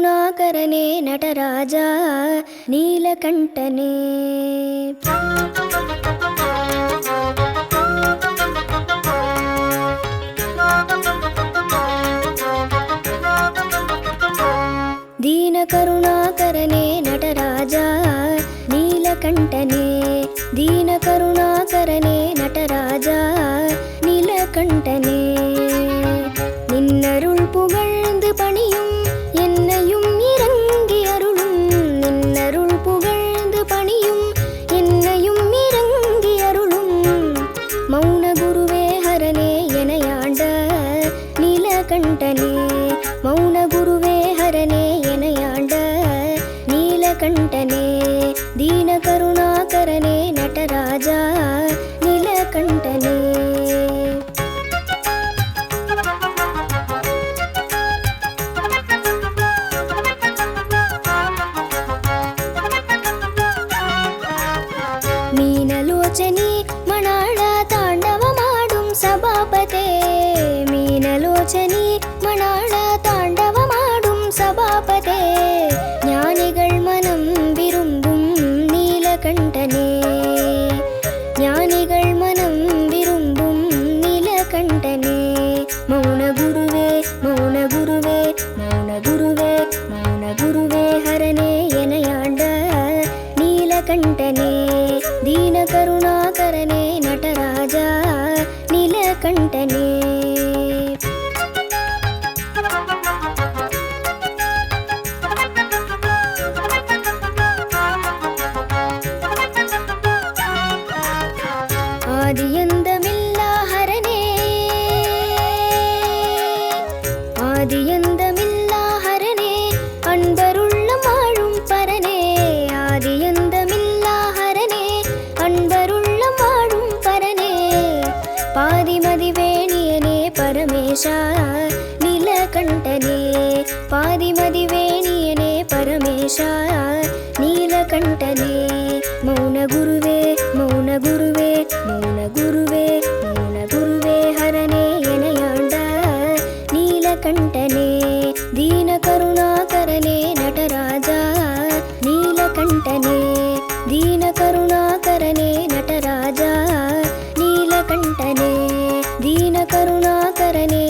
ಕರುಣಾಕರನೇ ನಟರಾಜ ನೀಲಕಂಠನೇ. ದೀನ ಕರುಣಾಕರನೇ ನಟರಾಜ ನೀಲಕಂಠನೇ. ದೀನ ಕರುಣಾಕರನೇ ನಟರಾಜ நீலகண்டனே. நின்னருள் புகழ்ந்து பணியும் என்னையும் இறங்கி அருளும். நின்னருள் புகழ்ந்து பணியும் என்னையும் இறங்கி அருளும். மௌன குருவே ஹரனே எனையாண்ட நீலகண்டனே. மௌன குருவே ஹரனே எனையாண்ட நீலகண்டனே. தீன கருணாகரனே நடராஜ நீலகண்டனே. ಮೀನಲೋಚನಿ ಮಣಾಳ ತಾಂಡವ ಮಾಡುಂ ಸಭಾಪತೆ. ಮೀನಲೋಚನಿ ಮಣಾಳ ತಾಂಡವ ಮಾಡುಂ ಸಭಾಪತೆ. ஞானிகள் மனம் விரும்பும் நீலகண்டனே. ஞானிகள் மனம் விரும்பும் நீலகண்டனே. மௌன குருவே மௌன குருவே மௌன குருவே மௌன குருவே ஹரனே எனையாண்ட நீலகண்டனே. ದೀನ ಕರುಣಾಕರನೇ ನಟರಾಜ ನೀಲಕಂಠನೇ. ஆதியந்தமில்ல ஹரனே ஆதியந்தமில்ல ஹரனே அன்பருள்ள வாழும் பரனே. ஆதியந்தமில்ல ஹரனே அன்பருள்ள வாழும் பரனே. பாதிமதி வேணியனே பரமேஷ நீலகண்டனே. பாதிமதி வேணியனே பரமேஷ நீலகண்டனே. மௌன குருவே மௌன குருவே மௌன குருவே மௌன குருவே ஹரனே எனையாண்ட நீலகண்டனே. ದೀನ ಕರುಣಾಕರನೇ ನಟರಾಜ ನೀಲಕಂಠನೇ. ದೀನ ಕರುಣಾಕರನೇ ನಟರಾಜ ನೀಲಕಂಠನೇ. ದೀನ ಕರುಣಾಕರನೇ